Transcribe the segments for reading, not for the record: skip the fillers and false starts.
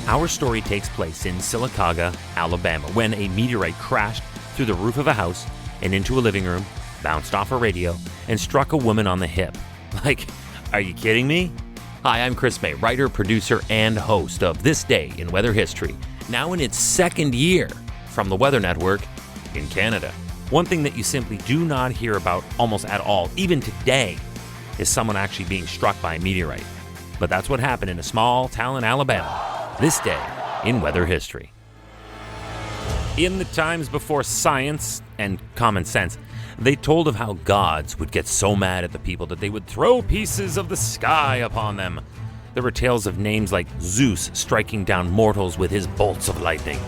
Our story takes place in Sylacauga, Alabama, when a meteorite crashed through the roof of a house and into a living room, bounced off a radio, and struck a woman on the hip. Like, are you kidding me? Hi, I'm Chris May, writer, producer, and host of This Day in Weather History, now in its second year from the Weather Network in Canada. One thing that you simply do not hear about almost at all, even today, is someone actually being struck by a meteorite. But that's what happened in a small town in Alabama. This day in weather history. In the times before science and common sense, they told of how gods would get so mad at the people that they would throw pieces of the sky upon them. There were tales of names like Zeus striking down mortals with his bolts of lightning.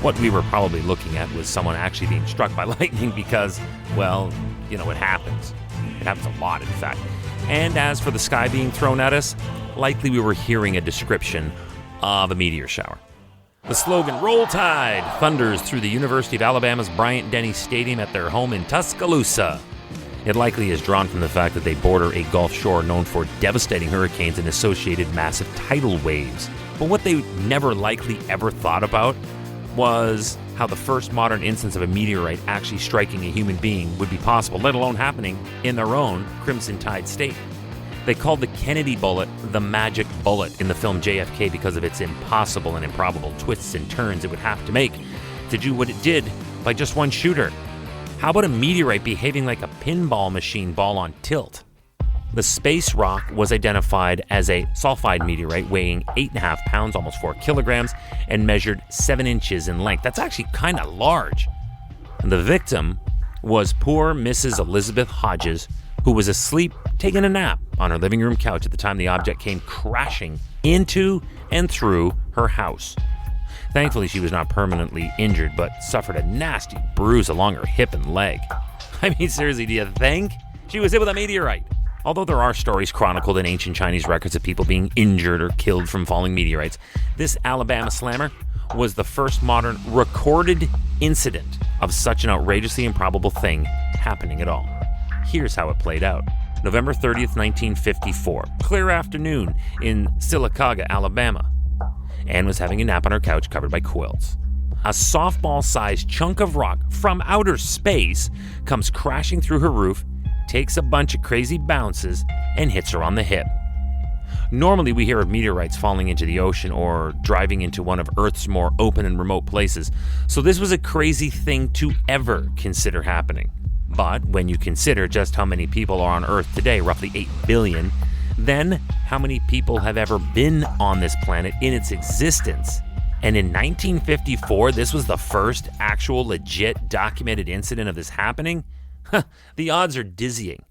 What we were probably looking at was someone actually being struck by lightning because, well, it happens. It happens a lot, in fact. And as for the sky being thrown at us, likely we were hearing a description of a meteor shower. The slogan, "Roll Tide," thunders through the University of Alabama's Bryant-Denny Stadium at their home in Tuscaloosa. It likely is drawn from the fact that they border a Gulf shore known for devastating hurricanes and associated massive tidal waves. But what they never likely ever thought about was how the first modern instance of a meteorite actually striking a human being would be possible, let alone happening in their own Crimson Tide state. They called the Kennedy bullet the magic bullet in the film JFK because of its impossible and improbable twists and turns it would have to make to do what it did by just one shooter. How about a meteorite behaving like a pinball machine ball on tilt? The space rock was identified as a sulfide meteorite weighing 8.5 pounds, almost 4 kilograms, and measured 7 inches in length. That's actually kind of large. And the victim was poor Mrs. Elizabeth Hodges, who was asleep taking a nap on her living room couch at the time the object came crashing into and through her house. Thankfully, she was not permanently injured, but suffered a nasty bruise along her hip and leg. I mean, seriously, do you think she was hit with a meteorite? Although there are stories chronicled in ancient Chinese records of people being injured or killed from falling meteorites, this Alabama slammer was the first modern recorded incident of such an outrageously improbable thing happening at all. Here's how it played out. November 30th, 1954. Clear afternoon in Sylacauga, Alabama. Anne was having a nap on her couch covered by quilts. A softball-sized chunk of rock from outer space comes crashing through her roof, takes a bunch of crazy bounces, and hits her on the hip. Normally, we hear of meteorites falling into the ocean or driving into one of Earth's more open and remote places, so this was a crazy thing to ever consider happening. But when you consider just how many people are on Earth today, roughly 8 billion, then how many people have ever been on this planet in its existence? And in 1954, this was the first actual legit documented incident of this happening? The odds are dizzying.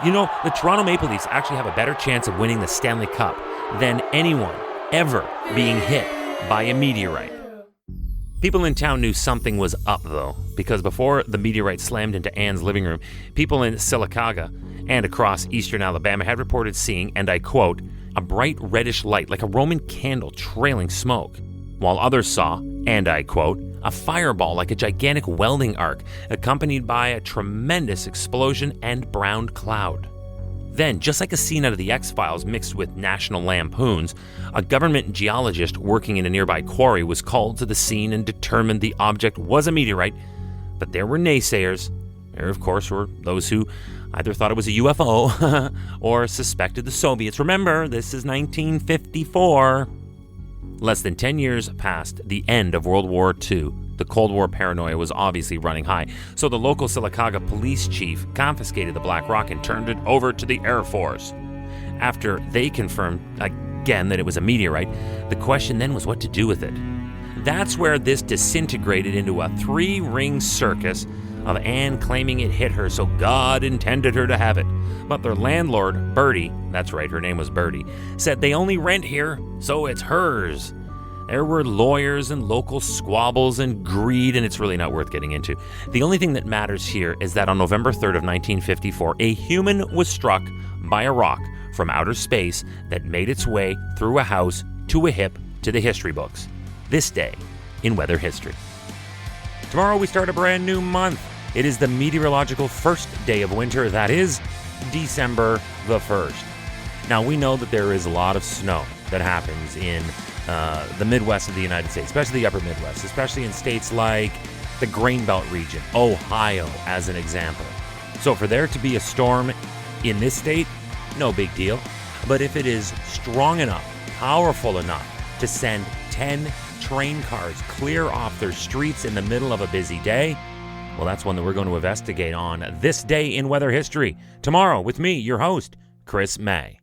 The Toronto Maple Leafs actually have a better chance of winning the Stanley Cup than anyone ever being hit by a meteorite. People in town knew something was up, though, because before the meteorite slammed into Anne's living room, people in Sylacauga and across eastern Alabama had reported seeing, and I quote, a bright reddish light like a Roman candle trailing smoke, while others saw, and I quote, a fireball like a gigantic welding arc accompanied by a tremendous explosion and brown cloud. Then, just like a scene out of the X-Files mixed with National Lampoons, a government geologist working in a nearby quarry was called to the scene and determined the object was a meteorite, but there were naysayers. There, of course, were those who either thought it was a UFO or suspected the Soviets. Remember, this is 1954. Less than 10 years past the end of World War II, the Cold War paranoia was obviously running high, so the local Sylacauga police chief confiscated the black rock and turned it over to the Air Force. After they confirmed again that it was a meteorite, the question then was what to do with it. That's where this disintegrated into a 3-ring circus of Anne claiming it hit her, so God intended her to have it. But their landlord, Bertie, that's right, her name was Bertie, said they only rent here, so it's hers. There were lawyers and local squabbles and greed, and it's really not worth getting into. The only thing that matters here is that on November 3rd of 1954, a human was struck by a rock from outer space that made its way through a house to a hip to the history books. This day in weather history. Tomorrow we start a brand new month. It is the meteorological first day of winter, that is December the 1st. Now, we know that there is a lot of snow that happens in the Midwest of the United States, especially the upper Midwest, especially in states like the Grain Belt region, Ohio, as an example. So for there to be a storm in this state, no big deal. But if it is strong enough, powerful enough to send 10 train cars clear off their streets in the middle of a busy day, well, that's one that we're going to investigate on This Day in Weather History tomorrow with me, your host, Chris May.